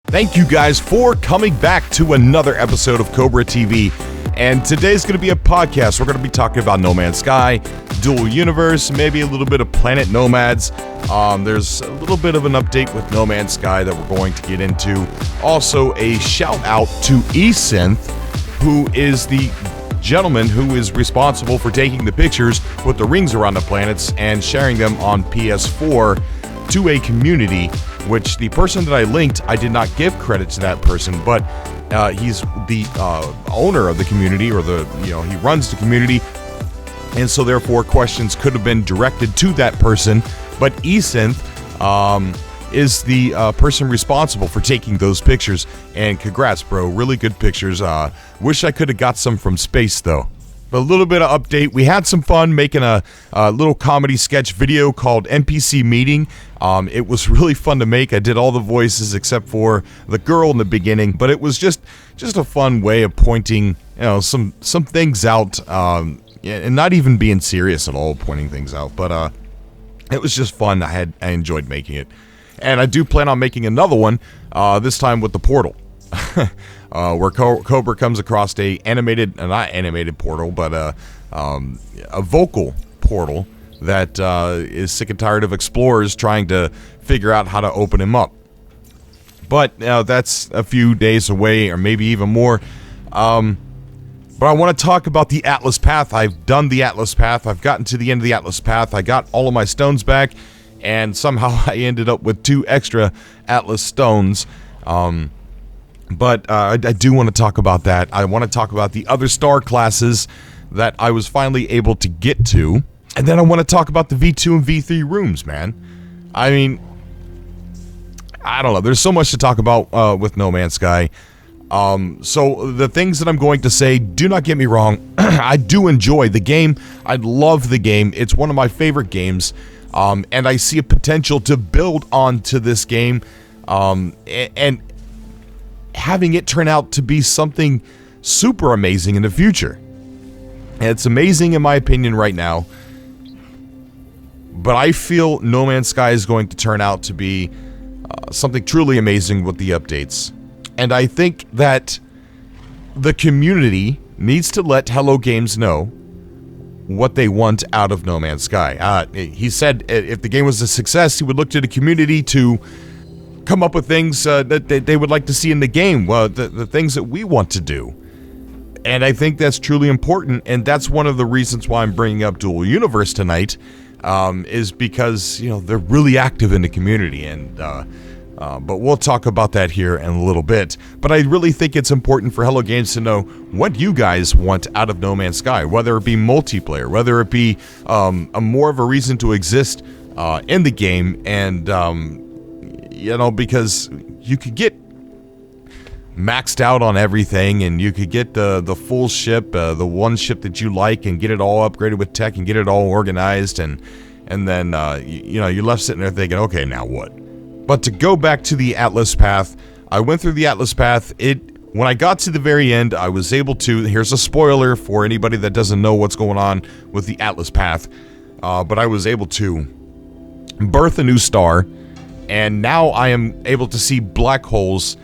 Thank you guys for coming back to another episode of Cobra TV. And today's going to be a podcast. We're going to be talking about No Man's Sky, Dual Universe, maybe a little bit of Planet Nomads. There's a little bit of an update with No Man's Sky that we're going to get into. Also, a shout out to Esynth, who is the gentleman who is responsible for taking the pictures with the rings around the planets and sharing them on PS4 to a community, which the person that I linked, I did not give credit to that person, but he's the owner of the community, or he runs the community, and so therefore questions could have been directed to that person. But Esynth is the person responsible for taking those pictures, and congrats, bro, really good pictures. Wish I could have got some from space though. But a little bit of update. We had some fun making a little comedy sketch video called NPC Meeting. It was really fun to make. I did all the voices except for the girl in the beginning, but it was just a fun way of pointing, some things out, and not even being serious at all, pointing things out. But it was just fun. I enjoyed making it, and I do plan on making another one. This time with the portal. Where Cobra comes across not animated portal, but a vocal portal that is sick and tired of explorers trying to figure out how to open him up. But that's a few days away, or maybe even more. But I want to talk about the Atlas Path. I've done the Atlas Path. I've gotten to the end of the Atlas Path. I got all of my stones back, and somehow I ended up with 2 extra Atlas stones. But I do want to talk about that. I want to talk about the other star classes that I was finally able to get to. And then I want to talk about the V2 and V3 rooms, man. I mean, I don't know. There's so much to talk about with No Man's Sky. So the things that I'm going to say, do not get me wrong. I do enjoy the game. I love the game. It's one of my favorite games. And I see a potential to build onto this game. And having it turn out to be something super amazing in the future. And it's amazing in my opinion right now, but I feel No Man's Sky is going to turn out to be something truly amazing with the updates. And I think that the community needs to let Hello Games know what they want out of No Man's Sky. He said if the game was a success, he would look to the community to come up with things that they would like to see in the game, the things that we want to do. And I think that's truly important, and that's one of the reasons why I'm bringing up Dual Universe tonight, is because, they're really active in the community, and but we'll talk about that here in a little bit. But I really think it's important for Hello Games to know what you guys want out of No Man's Sky, whether it be multiplayer, whether it be a more of a reason to exist in the game, and because you could get maxed out on everything, and you could get the full ship, the one ship that you like, and get it all upgraded with tech and get it all organized, and then you're left sitting there thinking, okay, now what? But to go back to the Atlas Path, I went through the Atlas Path. When I got to the very end, I was able to, here's a spoiler for anybody that doesn't know what's going on with the Atlas Path, but I was able to birth a new star. And now I am able to see black holes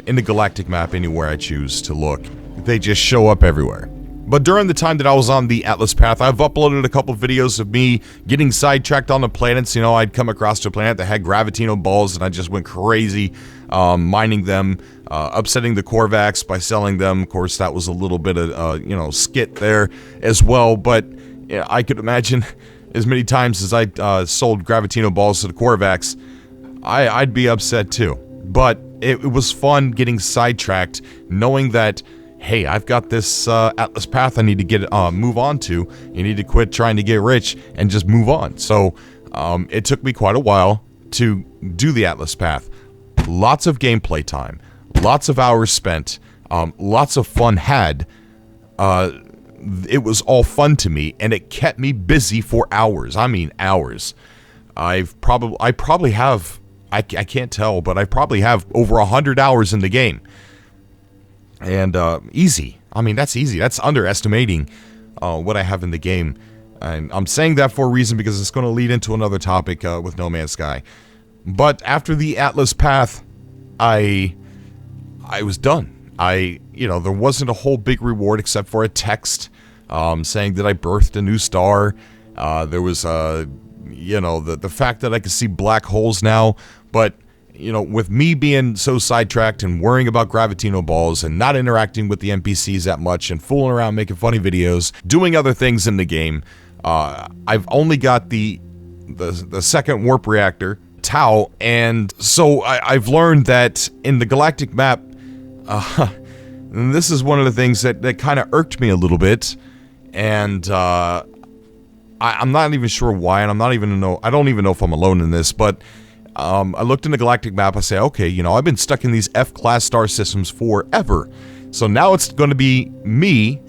in the galactic map anywhere I choose to look. They just show up everywhere. But during the time that I was on the Atlas Path, I've uploaded a couple videos of me getting sidetracked on the planets. I'd come across a planet that had gravitino balls, and I just went crazy mining them, upsetting the Korvax by selling them. Of course, that was a little bit of, skit there as well. But I could imagine as many times as I sold gravitino balls to the Korvax, I'd be upset too. But it was fun getting sidetracked, knowing that, hey, I've got this Atlas Path I need to get move on to. You need to quit trying to get rich and just move on. So it took me quite a while to do the Atlas Path. Lots of gameplay time, lots of hours spent, lots of fun had. It was all fun to me, and it kept me busy for hours. I mean hours. I probably have, I can't tell, but I probably have over 100 hours in the game. And easy. I mean, that's easy. That's underestimating what I have in the game. And I'm saying that for a reason, because it's going to lead into another topic with No Man's Sky. But after the Atlas Path, I was done. There wasn't a whole big reward except for a text saying that I birthed a new star. There was the fact that I could see black holes now, but with me being so sidetracked and worrying about Gravitino balls and not interacting with the NPCs that much and fooling around making funny videos, doing other things in the game, I've only got the second warp reactor, Tau, and so I've learned that in the galactic map, and this is one of the things that kind of irked me a little bit, and I'm not even sure why, and I don't even know if I'm alone in this, but I looked in the galactic map. I say, okay, I've been stuck in these F-class star systems forever. So now it's going to be me.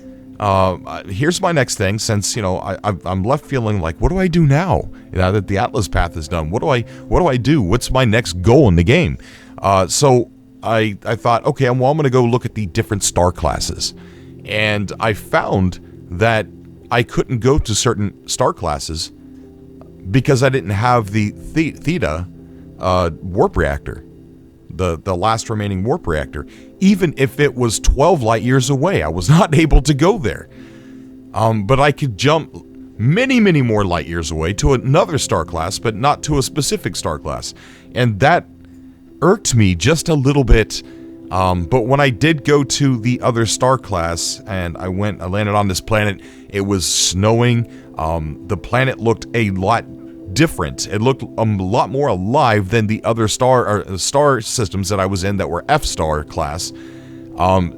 Here's my next thing, since, I'm left feeling like, what do I do now? Now that the Atlas path is done, what do I do? What's my next goal in the game? So I thought, okay, well, I'm going to go look at the different star classes. And I found that I couldn't go to certain star classes because I didn't have the Theta warp reactor, the last remaining warp reactor. Even if it was 12 light years away, I was not able to go there. But I could jump many, many more light years away to another star class, but not to a specific star class. And that irked me just a little bit. But when I did go to the other star class and I landed on this planet, it was snowing. The planet looked a lot different. It looked a lot more alive than the other star systems that I was in that were F-star class.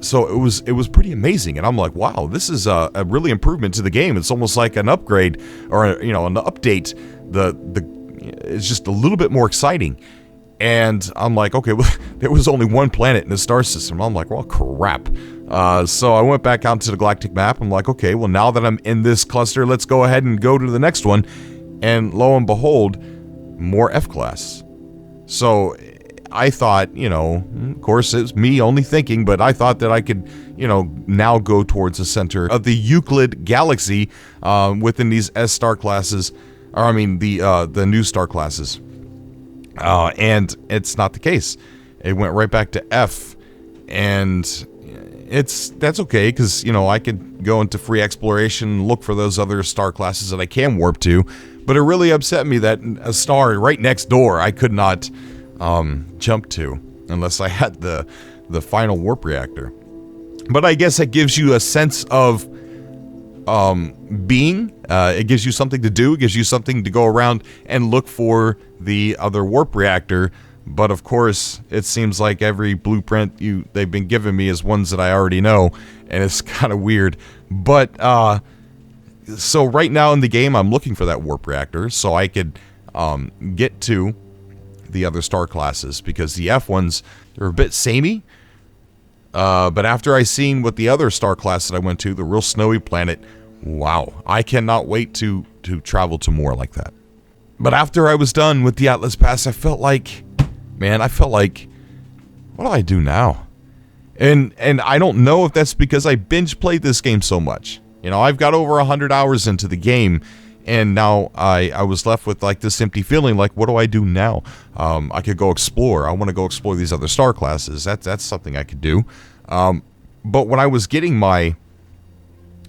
So it was pretty amazing, and I'm like, wow, this is a really improvement to the game. It's almost like an upgrade or an update. It's just a little bit more exciting. And I'm like, okay, well, there was only one planet in the star system. I'm like, well, crap. So I went back out to the galactic map. I'm like, okay, well, now that I'm in this cluster, let's go ahead and go to the next one. And lo and behold, more F-class. So I thought, of course, it's me only thinking, but I thought that I could, now go towards the center of the Euclid galaxy within these S-star classes, or I mean the new star classes. And it's not the case. It went right back to F, and that's okay, because I could go into free exploration and look for those other star classes that I can warp to. But it really upset me that a star right next door I could not jump to unless I had the final warp reactor. But I guess it gives you a sense of being. It gives you something to do. It gives you something to go around and look for the other warp reactor. But of course, it seems like every blueprint they've been giving me is ones that I already know, and it's kind of weird. But so right now in the game, I'm looking for that warp reactor so I could get to the other star classes, because the F ones, they're a bit samey. But after I seen what the other star class that I went to, the real snowy planet, wow, I cannot wait to travel to more like that. But after I was done with the Atlas Pass, I felt like, what do I do now? And I don't know if that's because I binge played this game so much. I've got over 100 hours into the game, and now I was left with like this empty feeling, like, what do I do now? I could go explore. I want to go explore these other star classes. That's something I could do. But when I was getting my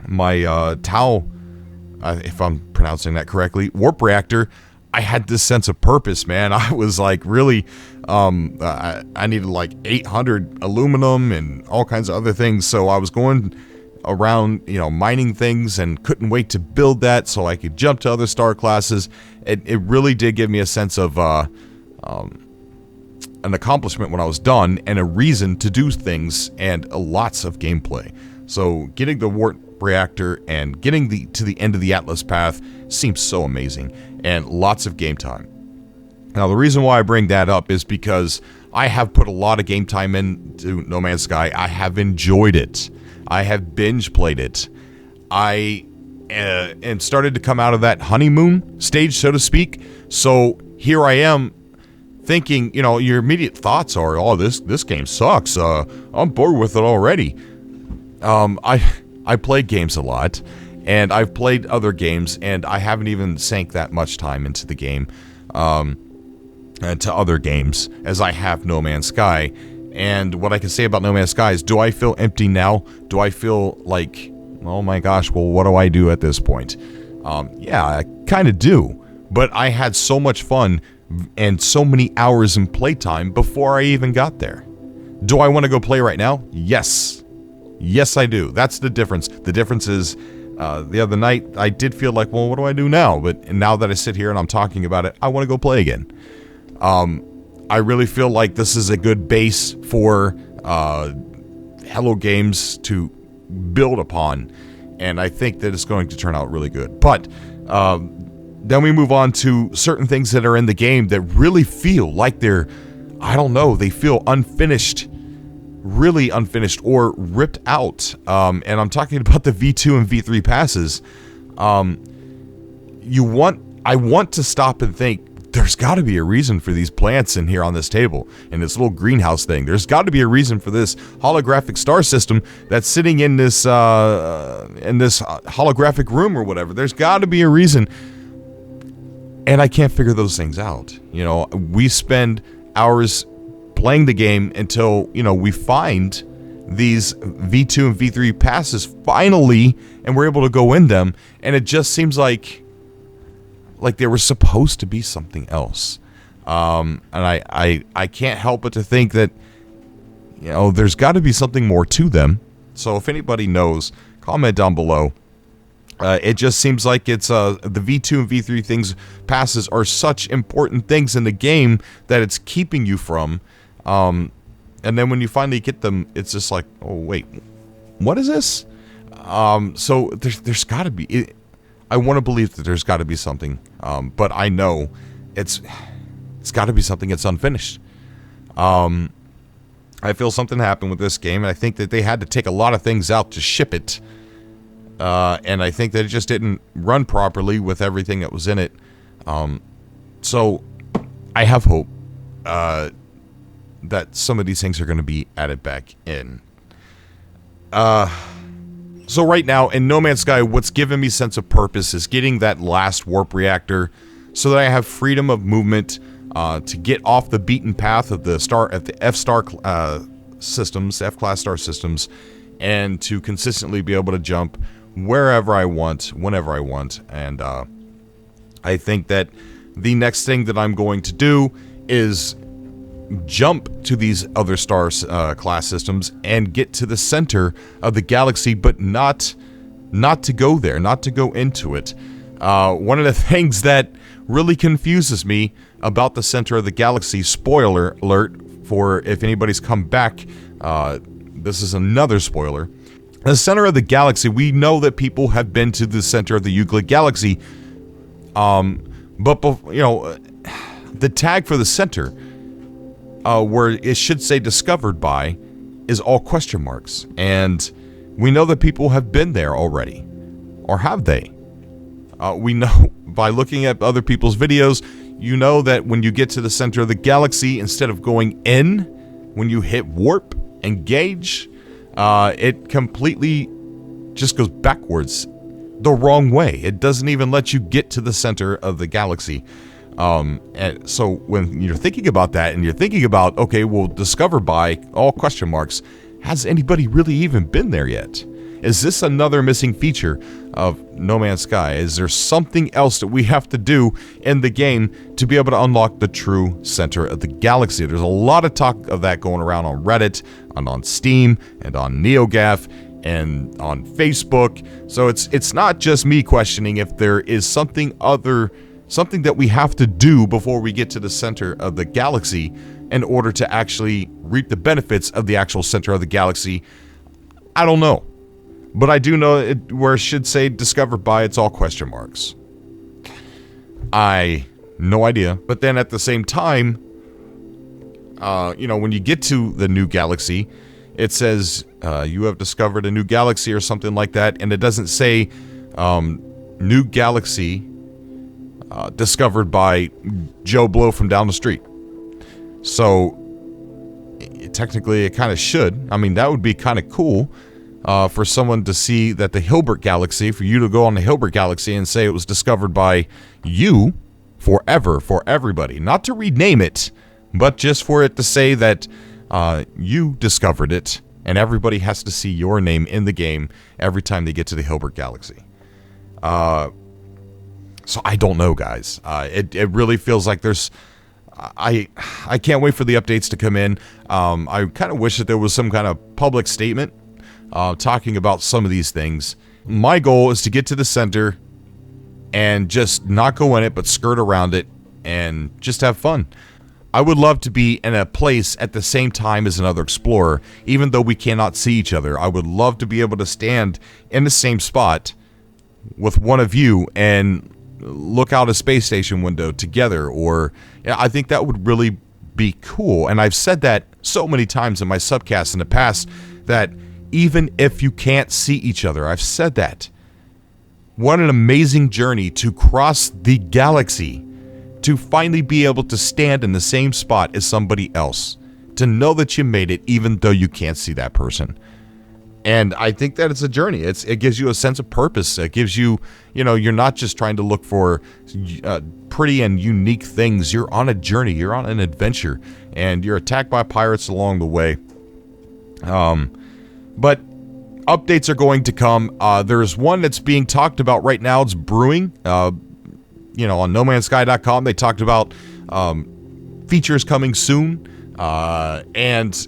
Tau, if I'm pronouncing that correctly, warp reactor, I had this sense of purpose, man. I was like really, I needed like 800 aluminum and all kinds of other things. So I was going around, mining things, and couldn't wait to build that so I could jump to other star classes. It really did give me a sense of an accomplishment when I was done, and a reason to do things, and lots of gameplay. So getting the warp reactor and getting to the end of the Atlas path seems so amazing, and lots of game time. Now, the reason why I bring that up is because I have put a lot of game time into No Man's Sky. I have enjoyed it. I have binge played it. I and started to come out of that honeymoon stage, so to speak. So here I am thinking, your immediate thoughts are, oh, this game sucks. I'm bored with it already. I play games a lot, and I've played other games, and I haven't even sank that much time into the game. to other games as I have No Man's Sky. And what I can say about No Man's Sky is, do I feel empty now? Do I feel like, oh my gosh, well, what do I do at this point? Yeah, I kind of do. But I had so much fun and so many hours in playtime before I even got there. Do I want to go play right now? Yes. Yes, I do. That's the difference. The difference is, the other night, I did feel like, well, what do I do now? But now that I sit here and I'm talking about it, I want to go play again. I really feel like this is a good base for Hello Games to build upon, and I think that it's going to turn out really good. But then we move on to certain things that are in the game that really feel like they're, I don't know, they feel unfinished, really unfinished or ripped out. And I'm talking about the V2 and V3 passes. I want to stop and think, there's got to be a reason for these plants in here on this table and this little greenhouse thing. There's got to be a reason for this holographic star system that's sitting in this holographic room or whatever. There's got to be a reason, and I can't figure those things out. You know, we spend hours playing the game until, you know, we find these V2 and V3 passes finally, and we're able to go in them, and it just seems like they were supposed to be something else. And I can't help but to think that, you know, there's got to be something more to them. So if anybody knows, comment down below. It just seems like it's the V2 and V3 passes are such important things in the game that it's keeping you from. And then when you finally get them, it's just like, oh wait, what is this? So there's got to be. I want to believe that there's got to be something, but I know it's got to be something that's unfinished. I feel something happened with this game, and I think that they had to take a lot of things out to ship it, and I think that it just didn't run properly with everything that was in it. So I have hope that some of these things are going to be added back in. So right now, in No Man's Sky, what's given me sense of purpose is getting that last warp reactor so that I have freedom of movement to get off the beaten path of the F-class star systems, and to consistently be able to jump wherever I want, whenever I want. And I think that the next thing that I'm going to do is jump to these other star class systems and get to the center of the galaxy, but not to go there, not to go into it. One of the things that really confuses me about the center of the galaxy, spoiler alert for if anybody's come back, this is another spoiler. The center of the galaxy, we know that people have been to the center of the Euclid galaxy, but you know, the tag for the center, where it should say discovered by, is all question marks. And we know that people have been there already. Or have they? We know by looking at other people's videos, you know that when you get to the center of the galaxy, instead of going in, when you hit warp, engage, it completely just goes backwards the wrong way. It doesn't even let you get to the center of the galaxy. And so when you're thinking about that, and you're thinking about, okay, well, discover by all question marks, has anybody really even been there yet? Is this another missing feature of No Man's Sky? Is there something else that we have to do in the game to be able to unlock the true center of the galaxy? There's a lot of talk of that going around on Reddit, and on Steam, and on NeoGAF, and on Facebook. So it's not just me questioning if there is something that we have to do before we get to the center of the galaxy in order to actually reap the benefits of the actual center of the galaxy. I don't know. But I do know where it should say discovered by, it's all question marks. No idea. But then at the same time, you know, when you get to the new galaxy, it says you have discovered a new galaxy or something like that. And it doesn't say new galaxy discovered by Joe Blow from down the street. So technically it kind of should. I mean, that would be kind of cool for someone to see that the Hilbert galaxy, for you to go on the Hilbert galaxy and say it was discovered by you, forever for everybody. Not to rename it, but just for it to say that you discovered it, and everybody has to see your name in the game every time they get to the Hilbert Galaxy. So I don't know, guys. It really feels like there's... I can't wait for the updates to come in. I kind of wish that there was some kind of public statement talking about some of these things. My goal is to get to the center and just not go in it, but skirt around it and just have fun. I would love to be in a place at the same time as another explorer, even though we cannot see each other. I would love to be able to stand in the same spot with one of you and look out a space station window together, or I think that would really be cool. And I've said that so many times in my subcasts in the past, that even if you can't see each other, I've said that. What an amazing journey to cross the galaxy, to finally be able to stand in the same spot as somebody else, to know that you made it even though you can't see that person. And I think that it's a journey. It gives you a sense of purpose. It gives you, you're not just trying to look for pretty and unique things. You're on a journey. You're on an adventure. And you're attacked by pirates along the way. But updates are going to come. There's one that's being talked about right now. It's brewing. On nomansky.com, they talked about features coming soon. And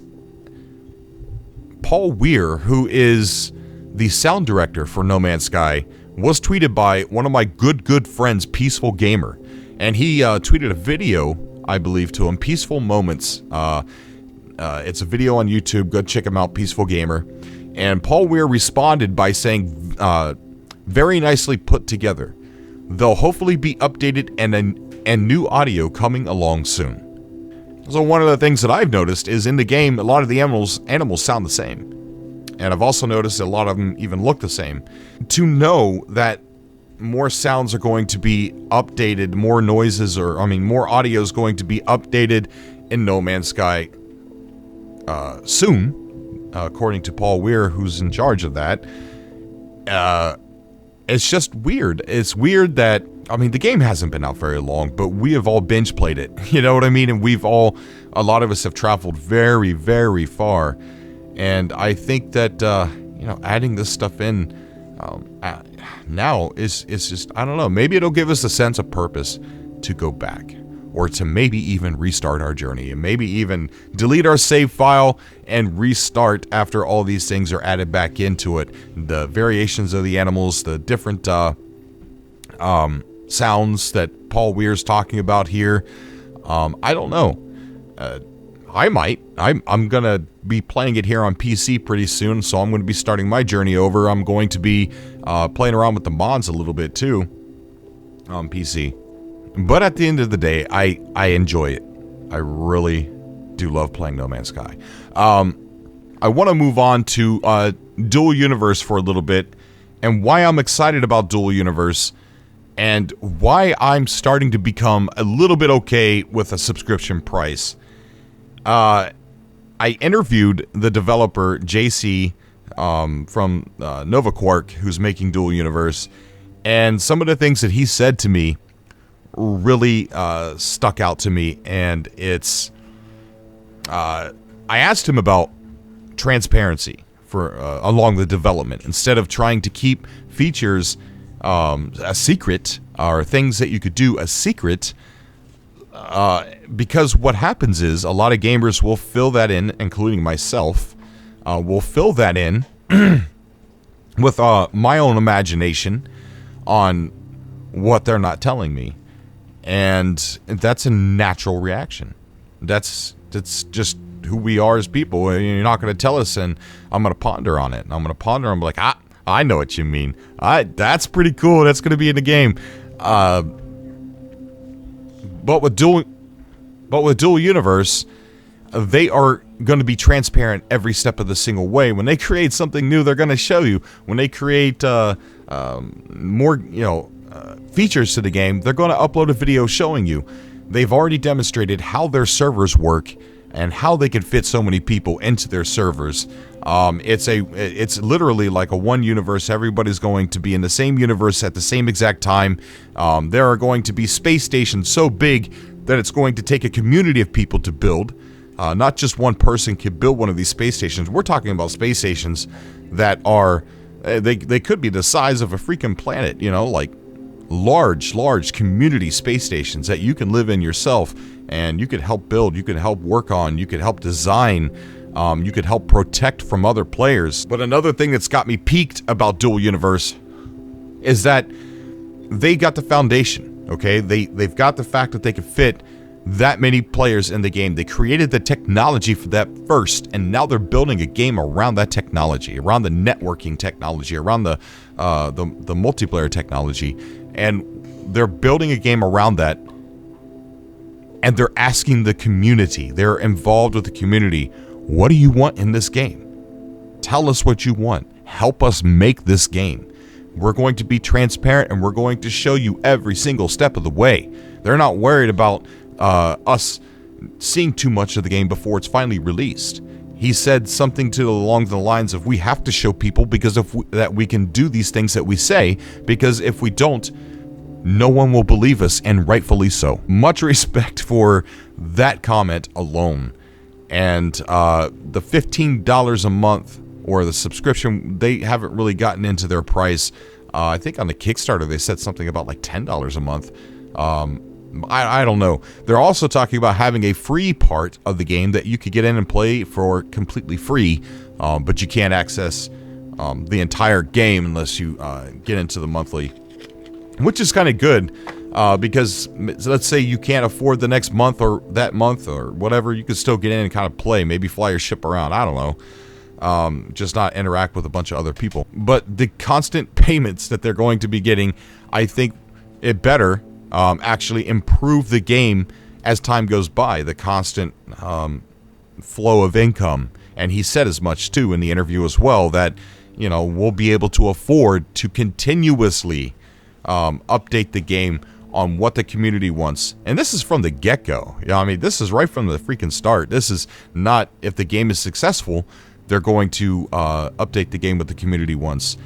Paul Weir, who is the sound director for No Man's Sky, was tweeted by one of my good friends, Peaceful Gamer. And he tweeted a video, I believe, to him, Peaceful Moments. It's a video on YouTube. Go check him out, Peaceful Gamer. And Paul Weir responded by saying, very nicely put together. They'll hopefully be updated and new audio coming along soon. So one of the things that I've noticed is in the game, a lot of the animals sound the same. And I've also noticed that a lot of them even look the same. To know that more sounds are going to be updated, more audio is going to be updated in No Man's Sky soon, according to Paul Weir, who's in charge of that. It's just weird. It's weird that, the game hasn't been out very long, but we have all binge played it. You know what I mean? And a lot of us have traveled very, very far. And I think that, adding this stuff in now is just, I don't know, maybe it'll give us a sense of purpose to go back, or to maybe even restart our journey, and maybe even delete our save file and restart after all these things are added back into it. The variations of the animals, the different sounds that Paul Weir's talking about here. I don't know. I might. I'm going to be playing it here on PC pretty soon, so I'm going to be starting my journey over. I'm going to be playing around with the mods a little bit too on PC. But at the end of the day, I enjoy it. I really do love playing No Man's Sky. I want to move on to Dual Universe for a little bit, and why I'm excited about Dual Universe, and why I'm starting to become a little bit okay with a subscription price. I interviewed the developer, JC, from Nova Quark, who's making Dual Universe, and some of the things that he said to me really stuck out to me, and it's... I asked him about transparency for along the development, instead of trying to keep features a secret, or things that you could do a secret, because what happens is a lot of gamers will fill that in, including myself, will fill that in with my own imagination on what they're not telling me, and that's a natural reaction. That's just who we are as people. You're not going to tell us, and I'm going to ponder on it. And I'm going to ponder. I'm like, I know what you mean. That's pretty cool. That's going to be in the game. But with Dual Universe, they are going to be transparent every step of the single way. When they create something new, they're going to show you. When they create more, features to the game, they're going to upload a video showing you. They've already demonstrated how their servers work and how they can fit so many people into their servers. It's literally like a one universe. Everybody's going to be in the same universe at the same exact time. There are going to be space stations so big that it's going to take a community of people to build. Not just one person can build one of these space stations. We're talking about space stations that are, they could be the size of a freaking planet, like large community space stations that you can live in yourself, and you could help build, you could help work on, you could help design, you could help protect from other players. But another thing that's got me piqued about Dual Universe is that they got the foundation, okay? They've got the fact that they could fit that many players in the game. They created the technology for that first, and now they're building a game around that technology, around the networking technology, around the multiplayer technology, and they're building a game around that, and they're asking the community. They're involved with the community. What do you want in this game? Tell us what you want. Help us make this game. We're going to be transparent, and we're going to show you every single step of the way. They're not worried about us seeing too much of the game before it's finally released. He said something along the lines of, we have to show people because that we can do these things that we say, because if we don't, no one will believe us, and rightfully so. Much respect for that comment alone. And the $15 a month or the subscription, they haven't really gotten into their price. I think on the Kickstarter they said something about like $10 a month. I don't know. They're also talking about having a free part of the game that you could get in and play for completely free, but you can't access the entire game unless you get into the monthly, which is kind of good, because let's say you can't afford the next month or that month or whatever, you could still get in and kind of play, maybe fly your ship around, I don't know, just not interact with a bunch of other people. But the constant payments that they're going to be getting, I think it better actually improve the game as time goes by, the constant flow of income. And he said as much too in the interview as well, that we'll be able to afford to continuously update the game on what the community wants. And this is from the get-go. This is right from the freaking start. This is not, if the game is successful, they're going to update the game what the community wants.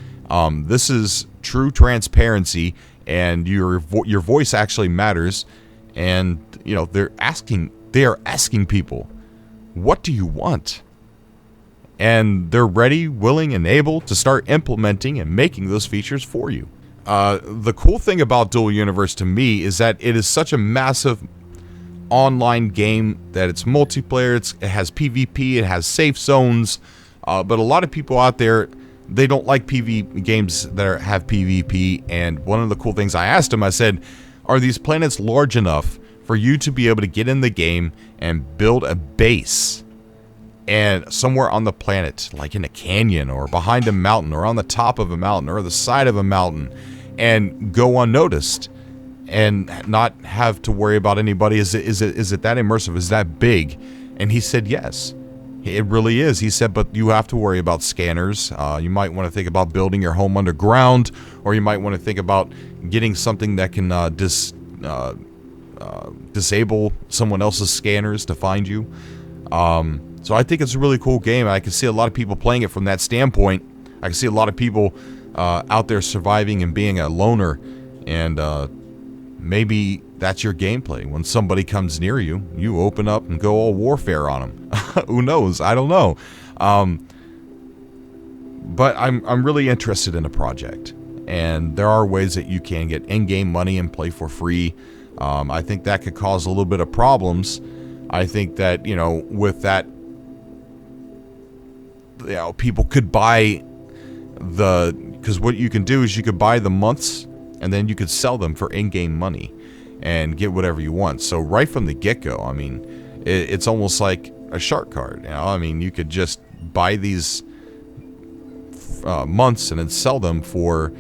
This is true transparency, and your voice actually matters. And they are asking people, what do you want? And they're ready, willing, and able to start implementing and making those features for you. The cool thing about Dual Universe to me is that it is such a massive online game that it's multiplayer, it has PvP, it has safe zones, but a lot of people out there, they don't like PvP games that have PvP. And one of the cool things I asked him, I said, are these planets large enough for you to be able to get in the game and build a base and somewhere on the planet, like in a canyon or behind a mountain or on the top of a mountain or the side of a mountain, and go unnoticed and not have to worry about anybody? Is it that immersive? Is that big? And he said yes. It really is. He said, but you have to worry about scanners. You might want to think about building your home underground, or you might want to think about getting something that can disable someone else's scanners to find you. So I think it's a really cool game. I can see a lot of people playing it from that standpoint. I can see a lot of people out there surviving and being a loner, and maybe that's your gameplay. When somebody comes near you, you open up and go all warfare on them. Who knows? I don't know. But I'm really interested in the project, and there are ways that you can get in-game money and play for free. I think that could cause a little bit of problems. I think that with that, people could buy because what you can do is you could buy the months, and then you could sell them for in-game money and get whatever you want. So right from the get-go, it's almost like a shark card. You could just buy these months and then sell them for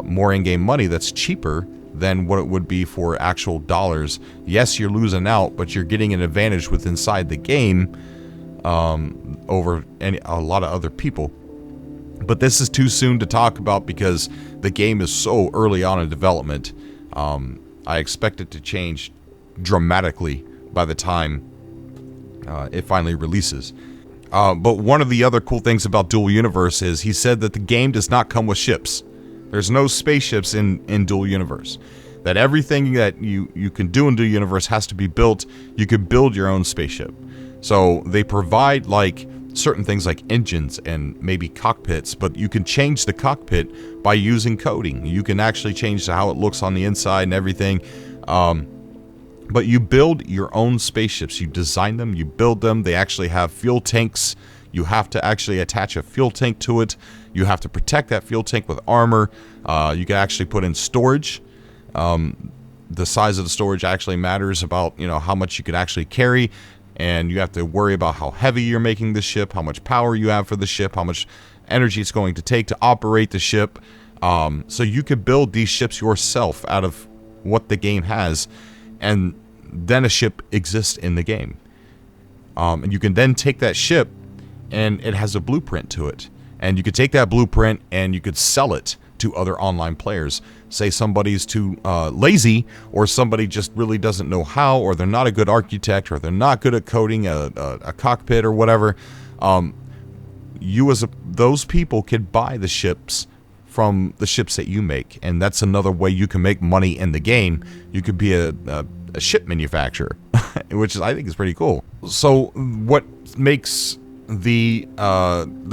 more in-game money that's cheaper than what it would be for actual dollars. Yes, you're losing out, but you're getting an advantage with inside the game over a lot of other people. But this is too soon to talk about because the game is so early on in development. I expect it to change dramatically by the time it finally releases. But one of the other cool things about Dual Universe is he said that the game does not come with ships. There's no spaceships in Dual Universe. That everything that you can do in Dual Universe has to be built. You can build your own spaceship. So they provide like certain things like engines and maybe cockpits, but you can change the cockpit by using coding. You can actually change how it looks on the inside and everything. But you build your own spaceships. You design them, you build them. They actually have fuel tanks. You have to actually attach a fuel tank to it. You have to protect that fuel tank with armor. You can actually put in storage. The size of the storage actually matters about, how much you could actually carry. And you have to worry about how heavy you're making the ship, how much power you have for the ship, how much energy it's going to take to operate the ship. So you could build these ships yourself out of what the game has. And then a ship exists in the game. And you can then take that ship and it has a blueprint to it. And you could take that blueprint and you could sell it to other online players. Say somebody's too lazy, or somebody just really doesn't know how, or they're not a good architect, or they're not good at coding a cockpit or whatever. Those people could buy the ships from the ships that you make, and that's another way you can make money in the game. You could be a ship manufacturer, which I think is pretty cool. So what makes the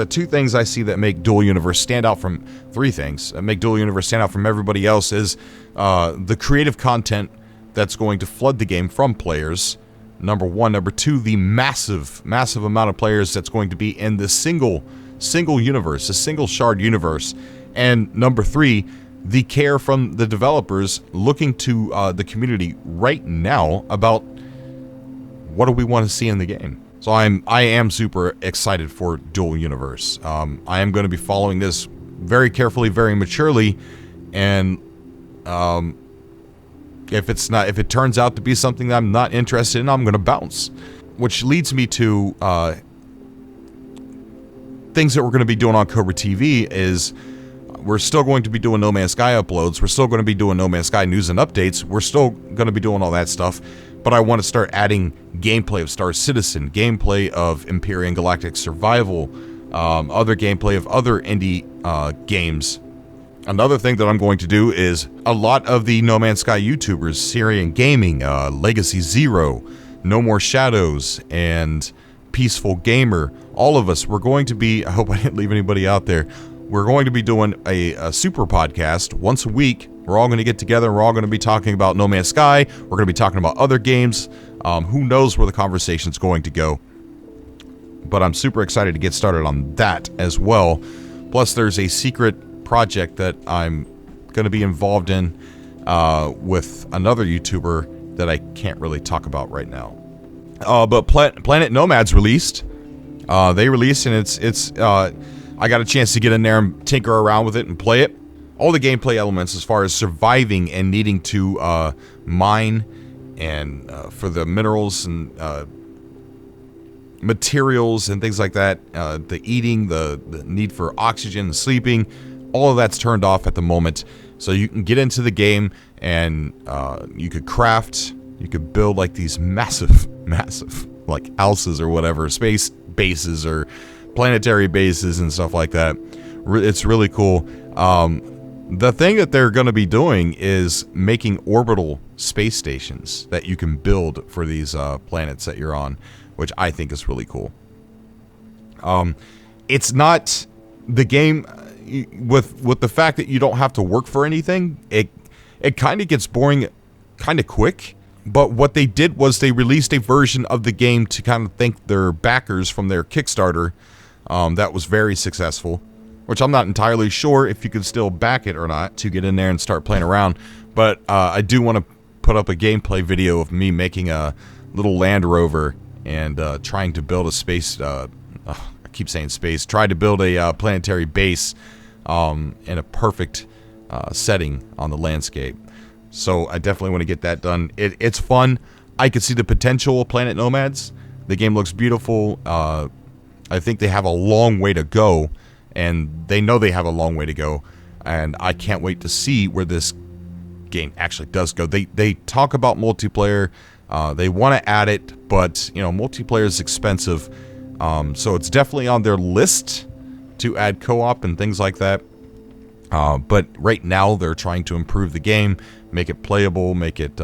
two things I see that make Dual Universe stand out from three things that make Dual Universe stand out from everybody else is the creative content that's going to flood the game from players. Number one. Number two, the massive amount of players that's going to be in this single universe, a single shard universe. And number three, the care from the developers looking to the community right now about what do we want to see in the game. So I am super excited for Dual Universe. I am going to be following this very carefully, very maturely, and if it turns out to be something that I'm not interested in, I'm going to bounce. Which leads me to things that we're going to be doing on Cobra TV is we're still going to be doing No Man's Sky uploads. We're still going to be doing No Man's Sky news and updates. We're still going to be doing all that stuff. But I want to start adding gameplay of Star Citizen, gameplay of Empyrean Galactic Survival, other gameplay of other indie games. Another thing that I'm going to do is a lot of the No Man's Sky YouTubers, Syrian Gaming, Legacy Zero, No More Shadows, and Peaceful Gamer, all of us, we're going to be, I hope I didn't leave anybody out there, we're going to be doing a super podcast once a week. We're all going to get together. We're all going to be talking about No Man's Sky. We're going to be talking about other games. Who knows where the conversation's going to go. But I'm super excited to get started on that as well. Plus, there's a secret project that I'm going to be involved in with another YouTuber that I can't really talk about right now. But Planet Nomads released. They released, and it's I got a chance to get in there and tinker around with it and play it. All the gameplay elements as far as surviving and needing to mine and for the minerals and materials and things like that, the eating, the need for oxygen, the sleeping, all of that's turned off at the moment. So you can get into the game and you could craft, you could build like these massive like houses or whatever, space bases or planetary bases and stuff like that. It's really cool. The thing that they're going to be doing is making orbital space stations that you can build for these planets that you're on, which I think is really cool. It's not the game with the fact that you don't have to work for anything. It kind of gets boring kind of quick. But what they did was they released a version of the game to kind of thank their backers from their Kickstarter. That was very successful, which I'm not entirely sure if you can still back it or not to get in there and start playing around. But I do want to put up a gameplay video of me making a little Land Rover and trying to build a space, I keep saying space, try to build a planetary base in a perfect setting on the landscape. So I definitely want to get that done. It's fun. I could see the potential of Planet Nomads. The game looks beautiful. I think they have a long way to go, and they know they have a long way to go, and I can't wait to see where this game actually does go. They talk about multiplayer. They want to add it, but multiplayer is expensive. So it's definitely on their list to add co-op and things like that. But right now they're trying to improve the game, make it playable, make it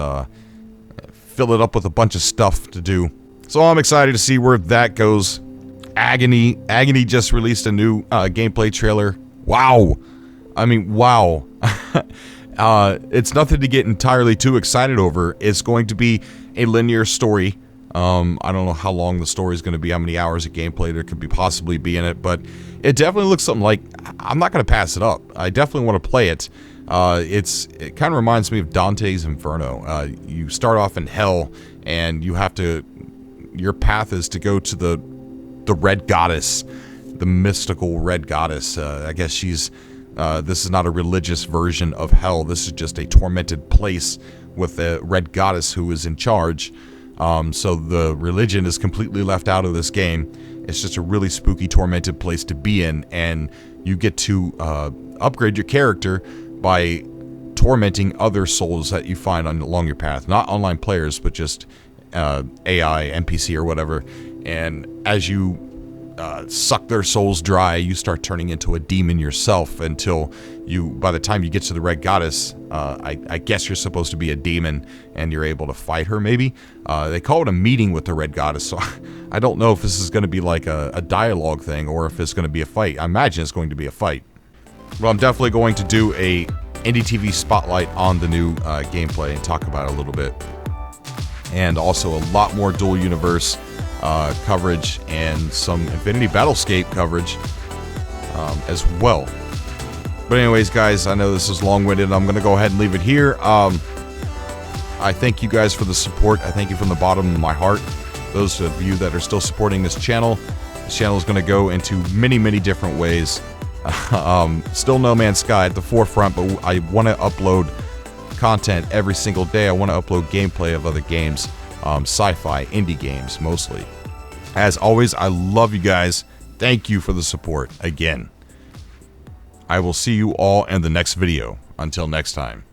fill it up with a bunch of stuff to do. So I'm excited to see where that goes. Agony just released a new gameplay trailer. Wow. I mean, wow. It's nothing to get entirely too excited over. It's going to be a linear story. I don't know how long the story is going to be, how many hours of gameplay there could possibly be in it, but it definitely looks something like, I'm not going to pass it up. I definitely want to play it. It kind of reminds me of Dante's Inferno. You start off in hell, and your path is to go to the Red Goddess, the mystical Red Goddess. I guess this is not a religious version of hell. This is just a tormented place with a Red Goddess who is in charge. So the religion is completely left out of this game. It's just a really spooky, tormented place to be in, and you get to upgrade your character by tormenting other souls that you find along your path. Not online players, but just AI, NPC, or whatever. And as you suck their souls dry, you start turning into a demon yourself until by the time you get to the Red Goddess, I guess you're supposed to be a demon and you're able to fight her, maybe. They call it a meeting with the Red Goddess, so I don't know if this is going to be like a dialogue thing or if it's going to be a fight. I imagine it's going to be a fight. Well, I'm definitely going to do a Indie TV spotlight on the new gameplay and talk about it a little bit. And also a lot more dual universe coverage and some Infinity Battlescape coverage as well. But anyways, guys, I know this is long-winded. I'm going to go ahead and leave it here. I thank you guys for the support. I thank you from the bottom of my heart. Those of you that are still supporting this channel is going to go into many, many different ways. Still No Man's Sky at the forefront, but I want to upload content every single day. I want to upload gameplay of other games, sci-fi, indie games mostly. As always, I love you guys. Thank you for the support again. I will see you all in the next video. Until next time.